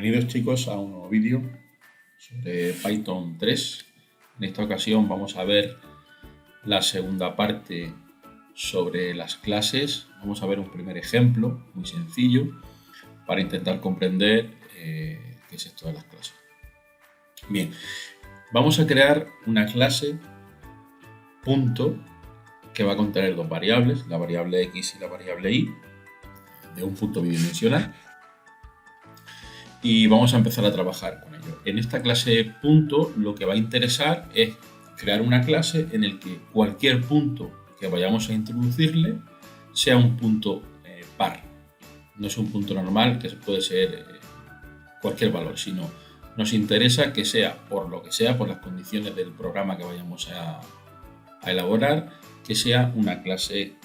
Bienvenidos chicos a un nuevo vídeo sobre Python 3. En esta ocasión vamos a ver la segunda parte sobre las clases. Vamos a ver un primer ejemplo muy sencillo para intentar comprender qué es esto de las clases. Bien, vamos a crear una clase punto que va a contener dos variables, la variable x y la variable y, de un punto bidimensional. Y vamos a empezar a trabajar con ello. En esta clase punto lo que va a interesar es crear una clase en el que cualquier punto que vayamos a introducirle sea un punto par. No es un punto normal que puede ser cualquier valor, sino nos interesa que sea, por lo que sea, por las condiciones del programa que vayamos a elaborar, que sea una clase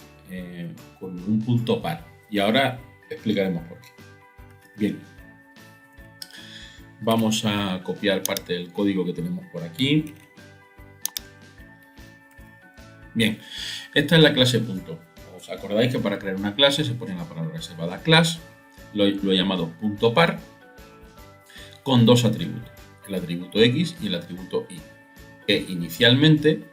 con un punto par. Y ahora explicaremos por qué. Bien. Vamos a copiar parte del código que tenemos por aquí. Bien, esta es la clase punto. ¿Os acordáis que para crear una clase se pone la palabra reservada class? Lo he llamado punto par con dos atributos, el atributo x y el atributo y, que inicialmente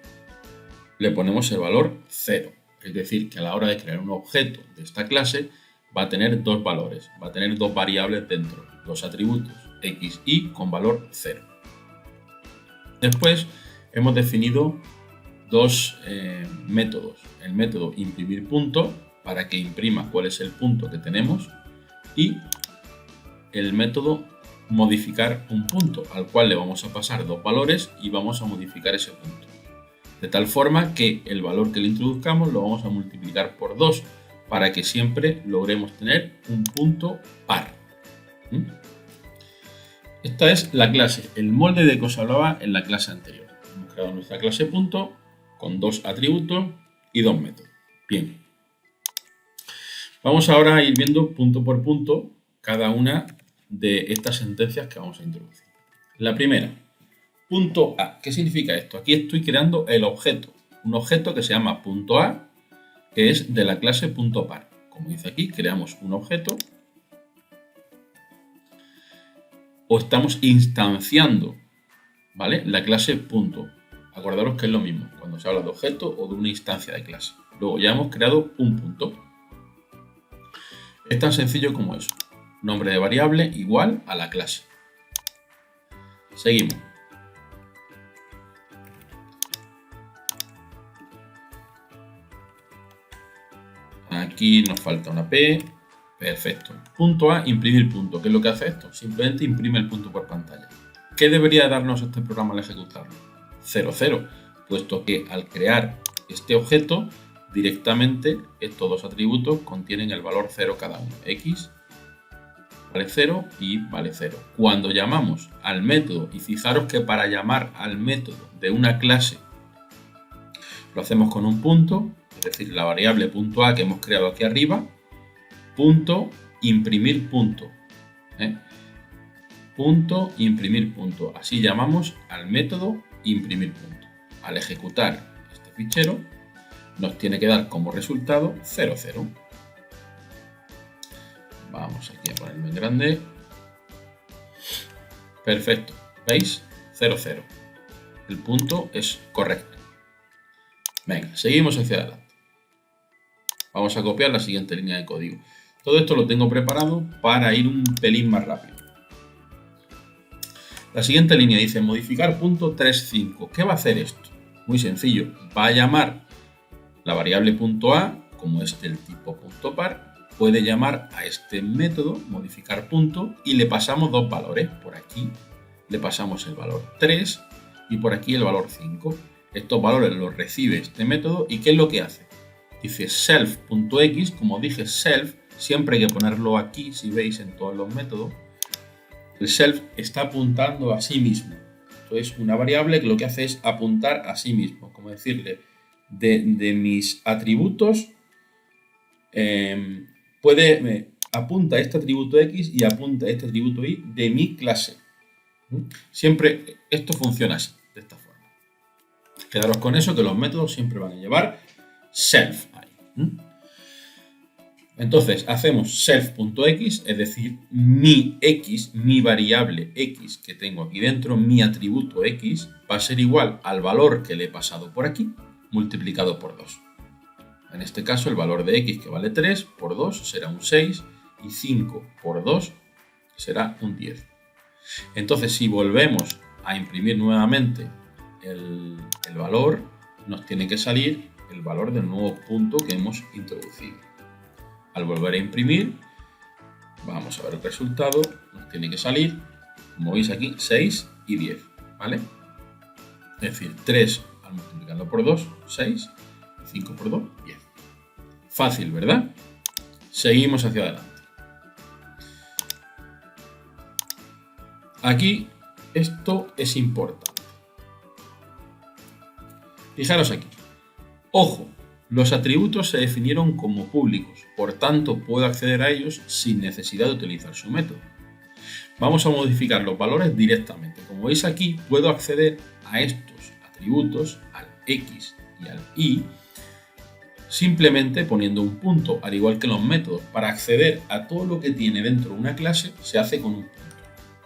le ponemos el valor 0. Es decir, que a la hora de crear un objeto de esta clase va a tener dos valores, va a tener dos variables dentro, dos atributos, x, y con valor 0. Después hemos definido dos métodos. El método imprimir punto para que imprima cuál es el punto que tenemos y el método modificar un punto al cual le vamos a pasar dos valores y vamos a modificar ese punto. De tal forma que el valor que le introduzcamos lo vamos a multiplicar por 2 para que siempre logremos tener un punto par. Esta es la clase, el molde de que os hablaba en la clase anterior. Hemos creado nuestra clase punto con dos atributos y dos métodos. Bien. Vamos ahora a ir viendo punto por punto cada una de estas sentencias que vamos a introducir. La primera, punto A. ¿Qué significa esto? Aquí estoy creando el objeto. Un objeto que se llama punto A, que es de la clase punto par. Como dice aquí, creamos un objeto. O estamos instanciando, ¿vale?, la clase punto. Acordaros que es lo mismo cuando se habla de objeto o de una instancia de clase. Luego ya hemos creado un punto. Es tan sencillo como eso. Nombre de variable igual a la clase. Seguimos. Aquí nos falta una P. Perfecto. Punto A, imprimir punto. ¿Qué es lo que hace esto? Simplemente imprime el punto por pantalla. ¿Qué debería darnos este programa al ejecutarlo? 0, 0, puesto que al crear este objeto, directamente estos dos atributos contienen el valor 0 cada uno. X vale 0 y vale 0. Cuando llamamos al método, y fijaros que para llamar al método de una clase lo hacemos con un punto, es decir, la variable punto A que hemos creado aquí arriba, punto imprimir punto. Punto imprimir punto. Así llamamos al método imprimir punto. Al ejecutar este fichero nos tiene que dar como resultado 0, 0. Vamos aquí a ponerlo en grande. Perfecto. ¿Veis? 0, 0. El punto es correcto. Venga, seguimos hacia adelante. Vamos a copiar la siguiente línea de código. Todo esto lo tengo preparado para ir un pelín más rápido. La siguiente línea dice modificar punto 3.5. ¿Qué va a hacer esto? Muy sencillo. Va a llamar la variable punto A, como es del tipo punto par, puede llamar a este método modificar punto y le pasamos dos valores. Por aquí le pasamos el valor 3 y por aquí el valor 5. Estos valores los recibe este método y ¿qué es lo que hace? Dice self.x, como dije self, siempre hay que ponerlo aquí, si veis en todos los métodos. El self está apuntando a sí mismo. Entonces, una variable que lo que hace es apuntar a sí mismo. Como decirle, de mis atributos, apunta este atributo X y apunta este atributo Y de mi clase. Siempre esto funciona así, de esta forma. Quedaros con eso, que los métodos siempre van a llevar self ahí. Entonces hacemos self.x, es decir, mi x, mi variable x que tengo aquí dentro, mi atributo x, va a ser igual al valor que le he pasado por aquí, multiplicado por 2. En este caso el valor de x, que vale 3, por 2 será un 6 y 5 por 2 será un 10. Entonces si volvemos a imprimir nuevamente el valor, nos tiene que salir el valor del nuevo punto que hemos introducido. Al volver a imprimir, vamos a ver el resultado, nos tiene que salir, como veis aquí, 6 y 10, ¿vale? Es decir, 3 al multiplicarlo por 2, 6, y 5 por 2, 10. Fácil, ¿verdad? Seguimos hacia adelante. Aquí, esto es importante. Fijaros aquí. Ojo, los atributos se definieron como públicos, por tanto puedo acceder a ellos sin necesidad de utilizar su método. Vamos a modificar los valores directamente. Como veis aquí, puedo acceder a estos atributos, al X y al Y, simplemente poniendo un punto, al igual que los métodos. Para acceder a todo lo que tiene dentro de una clase, se hace con un punto,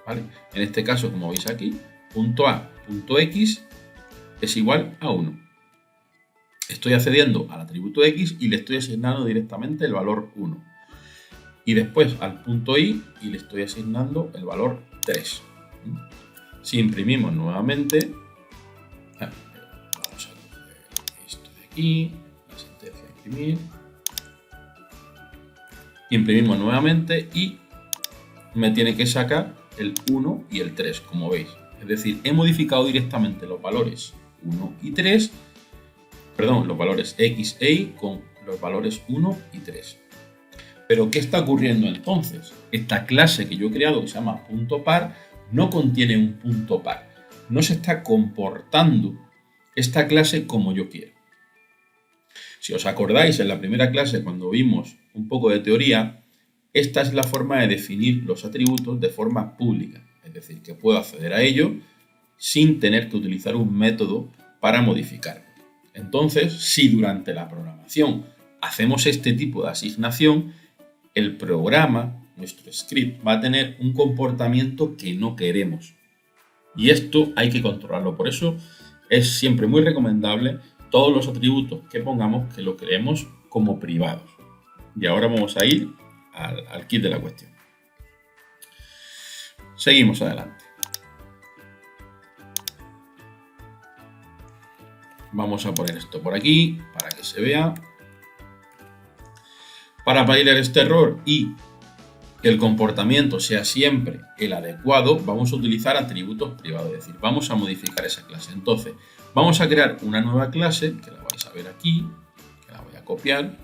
¿vale? En este caso, como veis aquí, punto A, punto X es igual a 1. Estoy accediendo al atributo X y le estoy asignando directamente el valor 1. Y después al punto Y y le estoy asignando el valor 3. Si imprimimos nuevamente, vamos a coger esto de aquí, la sentencia de imprimir. Imprimimos nuevamente y me tiene que sacar el 1 y el 3, como veis. Es decir, he modificado directamente los valores 1 y 3, perdón, los valores X e Y con los valores 1 y 3. Pero ¿qué está ocurriendo entonces? Esta clase que yo he creado, que se llama punto par, no contiene un punto par. No se está comportando esta clase como yo quiero. Si os acordáis, en la primera clase, cuando vimos un poco de teoría, esta es la forma de definir los atributos de forma pública. Es decir, que puedo acceder a ellos sin tener que utilizar un método para modificarlo. Entonces, si durante la programación hacemos este tipo de asignación, el programa, nuestro script, va a tener un comportamiento que no queremos. Y esto hay que controlarlo. Por eso es siempre muy recomendable todos los atributos que pongamos que lo creemos como privados. Y ahora vamos a ir al kit de la cuestión. Seguimos adelante. Vamos a poner esto por aquí para que se vea. Para paliar este error y que el comportamiento sea siempre el adecuado, vamos a utilizar atributos privados, es decir, vamos a modificar esa clase. Entonces, vamos a crear una nueva clase, que la vais a ver aquí, que la voy a copiar,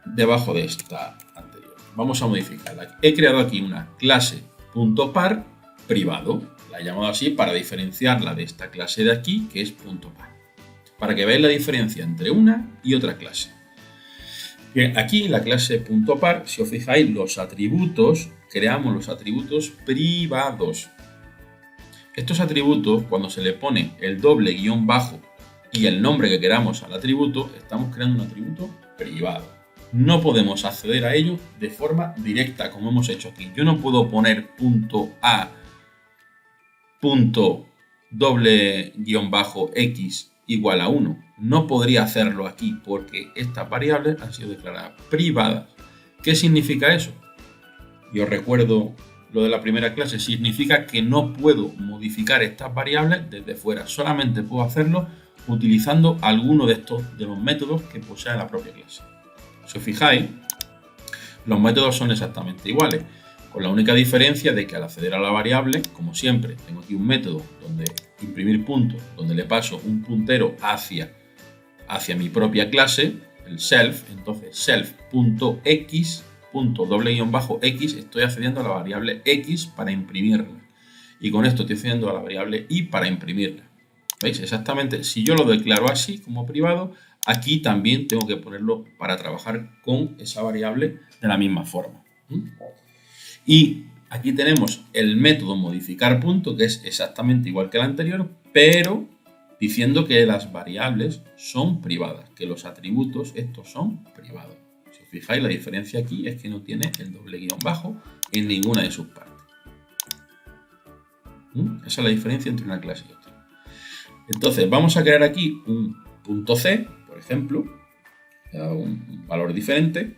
debajo de esta anterior. Vamos a modificarla. He creado aquí una clase .par privado, la he llamado así para diferenciarla de esta clase de aquí, que es .par. Para que veáis la diferencia entre una y otra clase. Bien, aquí en la clase .par, si os fijáis, los atributos, creamos los atributos privados. Estos atributos, cuando se le pone el doble guión bajo y el nombre que queramos al atributo, estamos creando un atributo privado. No podemos acceder a ello de forma directa, como hemos hecho aquí. Yo no puedo poner .a, doble guión bajo x igual a 1. No podría hacerlo aquí porque estas variables han sido declaradas privadas. ¿Qué significa eso? Yo recuerdo lo de la primera clase. Significa que no puedo modificar estas variables desde fuera. Solamente puedo hacerlo utilizando alguno de los métodos que posee la propia clase. Si os fijáis, los métodos son exactamente iguales, con la única diferencia de que al acceder a la variable, como siempre, tengo aquí un método donde imprimir puntos, donde le paso un puntero hacia mi propia clase, el self. Entonces self.x, x, estoy accediendo a la variable x para imprimirla. Y con esto estoy accediendo a la variable y para imprimirla. ¿Veis? Exactamente, si yo lo declaro así como privado, aquí también tengo que ponerlo para trabajar con esa variable de la misma forma. Y aquí tenemos el método modificar punto, que es exactamente igual que el anterior, pero diciendo que las variables son privadas, que los atributos estos son privados. Si os fijáis, la diferencia aquí es que no tiene el doble guión bajo en ninguna de sus partes. Esa es la diferencia entre una clase y otra. Entonces, vamos a crear aquí un punto C, por ejemplo, un valor diferente,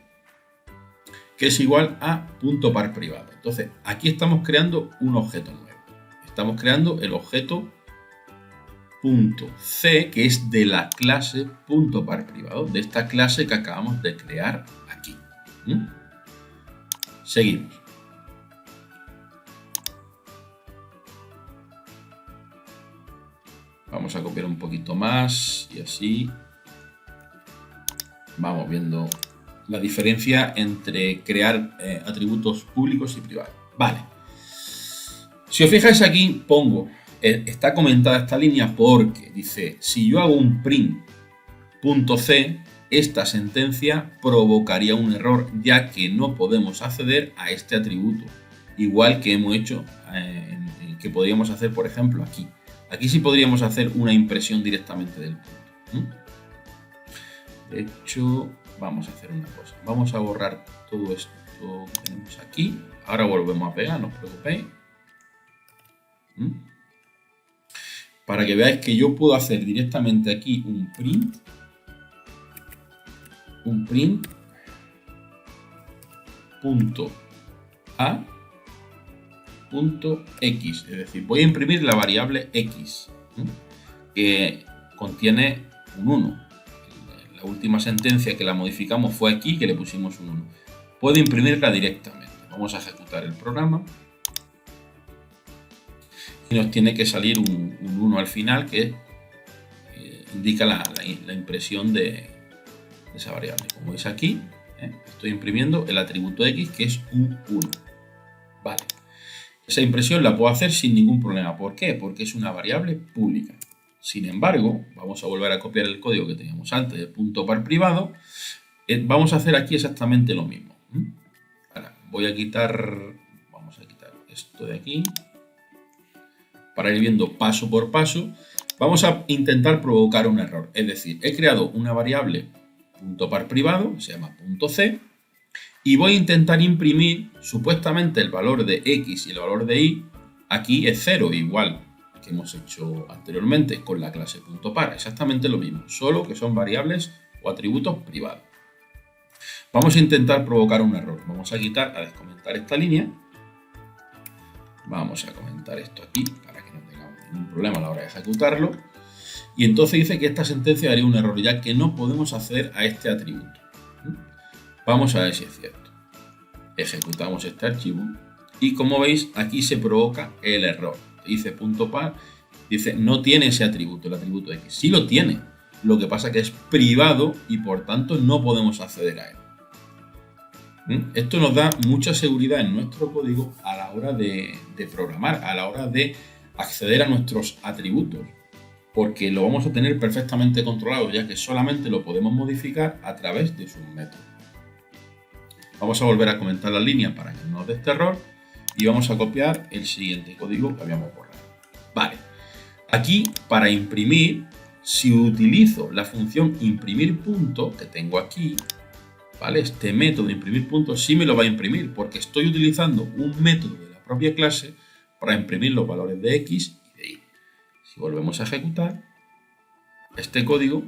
que es igual a punto par privado. Entonces, aquí estamos creando un objeto nuevo. Estamos creando el objeto punto C, que es de la clase punto par privado, de esta clase que acabamos de crear aquí. Seguimos. Vamos a copiar un poquito más y así vamos viendo la diferencia entre crear atributos públicos y privados. Vale. Si os fijáis aquí, está comentada esta línea porque dice, si yo hago un print.c, esta sentencia provocaría un error ya que no podemos acceder a este atributo, igual que hemos hecho, que podríamos hacer, por ejemplo, aquí. Aquí sí podríamos hacer una impresión directamente del punto. De hecho, vamos a hacer una cosa. Vamos a borrar todo esto que tenemos aquí. Ahora volvemos a pegar, no os preocupéis. Para que veáis que yo puedo hacer directamente aquí un print punto a punto x, es decir, voy a imprimir la variable x que contiene un 1. La última sentencia que la modificamos fue aquí, que le pusimos un 1. Puedo imprimirla directamente. Vamos a ejecutar el programa y nos tiene que salir un 1 al final que indica la impresión de esa variable. Como veis aquí, estoy imprimiendo el atributo x, que es un 1. Vale. Esa impresión la puedo hacer sin ningún problema. ¿Por qué? Porque es una variable pública. Sin embargo, vamos a volver a copiar el código que teníamos antes de punto par privado. Vamos a hacer aquí exactamente lo mismo. Ahora, vamos a quitar esto de aquí para ir viendo paso por paso. Vamos a intentar provocar un error. Es decir, he creado una variable punto par privado, se llama punto C, y voy a intentar imprimir supuestamente el valor de x y el valor de y. Aquí es 0, igual que hemos hecho anteriormente con la clase punto par, exactamente lo mismo, solo que son variables o atributos privados. Vamos a intentar provocar un error. Vamos a descomentar esta línea. Vamos a comentar esto aquí para que no tengamos ningún problema a la hora de ejecutarlo. Y entonces dice que esta sentencia daría un error, ya que no podemos acceder a este atributo. Vamos a ver si es cierto. Ejecutamos este archivo y como veis aquí se provoca el error. Dice punto par, dice no tiene ese atributo, el atributo x. Sí lo tiene, lo que pasa que es privado y por tanto no podemos acceder a él. Esto nos da mucha seguridad en nuestro código a la hora de programar, a la hora de acceder a nuestros atributos, porque lo vamos a tener perfectamente controlado, ya que solamente lo podemos modificar a través de sus métodos. Vamos a volver a comentar la línea para que no nos dé este error y vamos a copiar el siguiente código que habíamos borrado. Vale, aquí para imprimir, si utilizo la función imprimir punto que tengo aquí, ¿vale? Este método imprimir punto sí me lo va a imprimir porque estoy utilizando un método de la propia clase para imprimir los valores de x y de y. Si volvemos a ejecutar este código,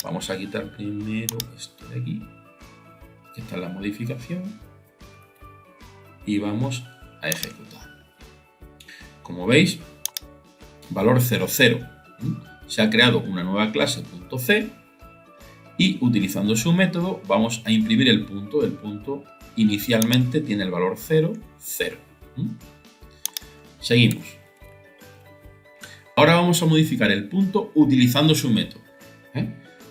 vamos a quitar primero esto de aquí. Esta es la modificación y vamos a ejecutar. Como veis, valor 00. Se ha creado una nueva clase .c y utilizando su método vamos a imprimir el punto. El punto inicialmente tiene el valor 0, 0. Seguimos. Ahora vamos a modificar el punto utilizando su método.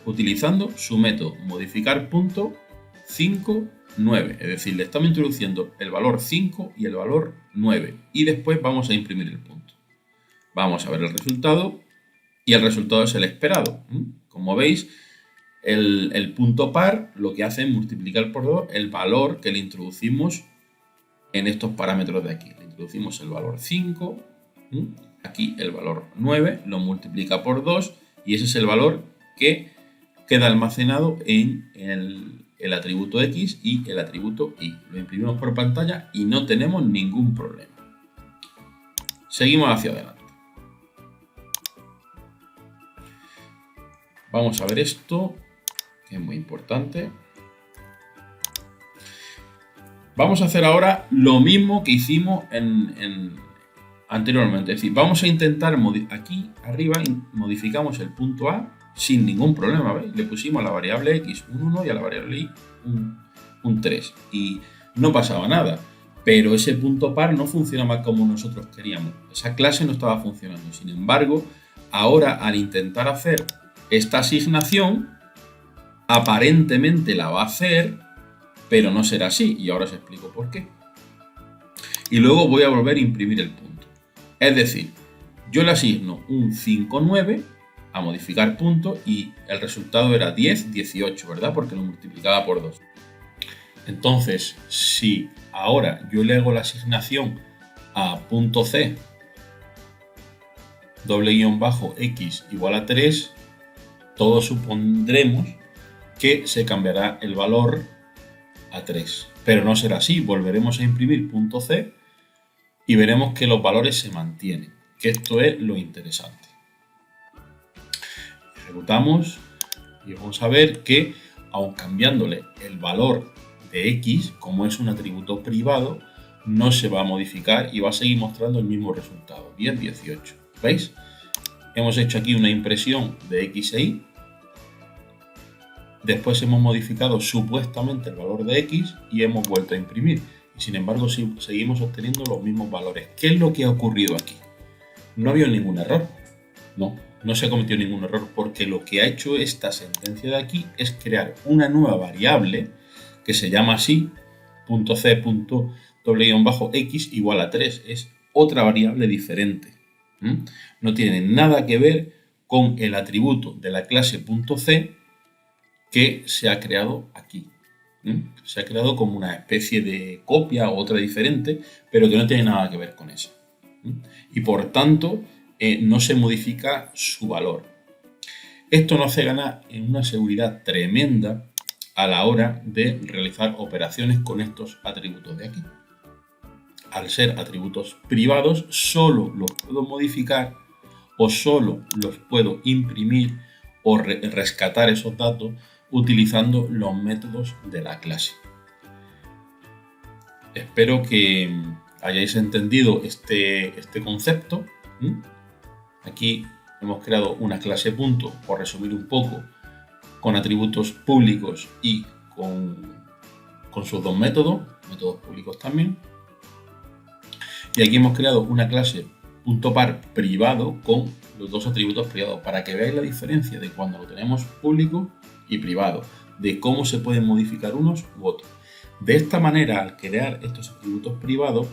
Utilizando su método modificar punto 5, 9, es decir, le estamos introduciendo el valor 5 y el valor 9 y después vamos a imprimir el punto. Vamos a ver el resultado y el resultado es el esperado. Como veis, el punto par lo que hace es multiplicar por 2 el valor que le introducimos en estos parámetros de aquí. Le introducimos el valor 5 aquí el valor 9, lo multiplica por 2 y ese es el valor que queda almacenado en el atributo X y el atributo Y. Lo imprimimos por pantalla y no tenemos ningún problema. Seguimos hacia adelante. Vamos a ver esto, que es muy importante. Vamos a hacer ahora lo mismo que hicimos anteriormente. Es decir, vamos a intentar, aquí arriba modificamos el punto A sin ningún problema. ¿Veis? Le pusimos a la variable X un 1 y a la variable Y un 3. Y no pasaba nada. Pero ese punto par no funcionaba como nosotros queríamos. Esa clase no estaba funcionando. Sin embargo, ahora al intentar hacer esta asignación, aparentemente la va a hacer, pero no será así. Y ahora os explico por qué. Y luego voy a volver a imprimir el punto. Es decir, yo le asigno un 5, 9 a modificar punto y el resultado era 10, 18, ¿verdad? Porque lo multiplicaba por 2. Entonces, si ahora yo le hago la asignación a punto C $x igual a 3, todos supondremos que se cambiará el valor a 3. Pero no será así, volveremos a imprimir punto C y veremos que los valores se mantienen, que esto es lo interesante. Ejecutamos y vamos a ver que, aun cambiándole el valor de X, como es un atributo privado, no se va a modificar y va a seguir mostrando el mismo resultado, 10, 18. ¿Veis? Hemos hecho aquí una impresión de X e Y. Después hemos modificado supuestamente el valor de X y hemos vuelto a imprimir. Y sin embargo, seguimos obteniendo los mismos valores. ¿Qué es lo que ha ocurrido aquí? No había ningún error. No se ha cometido ningún error porque lo que ha hecho esta sentencia de aquí es crear una nueva variable que se llama así, .c.w-x igual a 3. Es otra variable diferente. No tiene nada que ver con el atributo de la clase .c que se ha creado aquí. Se ha creado como una especie de copia o otra diferente, pero que no tiene nada que ver con esa. Y por tanto, no se modifica su valor. Esto nos hace ganar en una seguridad tremenda a la hora de realizar operaciones con estos atributos de aquí. Al ser atributos privados, solo los puedo modificar o solo los puedo imprimir o rescatar esos datos utilizando los métodos de la clase. Espero que hayáis entendido este concepto. Aquí hemos creado una clase punto, por resumir un poco, con atributos públicos y con sus dos métodos públicos también. Y aquí hemos creado una clase .par privado con los dos atributos privados para que veáis la diferencia de cuando lo tenemos público y privado, de cómo se pueden modificar unos u otros. De esta manera, al crear estos atributos privados,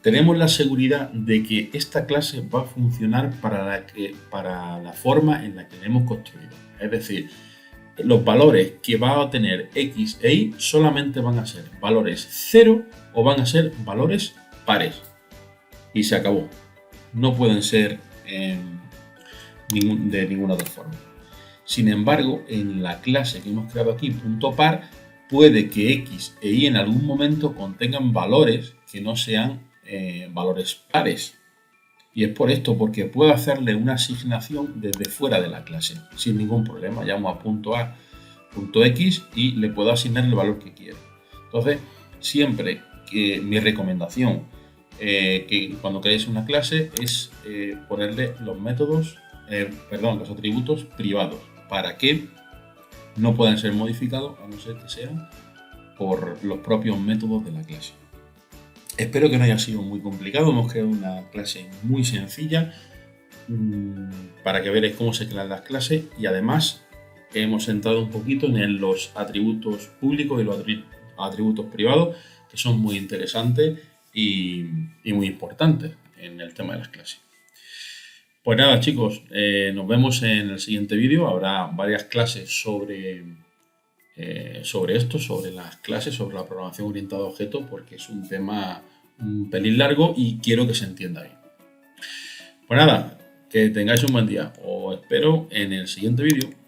tenemos la seguridad de que esta clase va a funcionar para la forma en la que la hemos construido. Es decir, los valores que va a tener X e Y solamente van a ser valores 0 o van a ser valores pares. Y se acabó. No pueden ser de ninguna otra forma. Sin embargo, en la clase que hemos creado aquí, .par, puede que X e Y en algún momento contengan valores que no sean valores pares. Y es por esto, porque puedo hacerle una asignación desde fuera de la clase, sin ningún problema. Llamo a .a, .x y le puedo asignar el valor que quiero. Entonces, siempre que mi recomendación que cuando creéis una clase es ponerle los los atributos privados para que no puedan ser modificados a no ser que sean por los propios métodos de la clase. Espero que no haya sido muy complicado. Hemos creado una clase muy sencilla para que veáis cómo se crean las clases y además hemos entrado un poquito en los atributos públicos y los atributos privados, que son muy interesantes y muy importantes en el tema de las clases. Pues nada, chicos, nos vemos en el siguiente vídeo. Habrá varias clases sobre esto, sobre las clases, sobre la programación orientada a objetos, porque es un tema un pelín largo y quiero que se entienda bien. Pues nada, que tengáis un buen día. Os espero en el siguiente vídeo.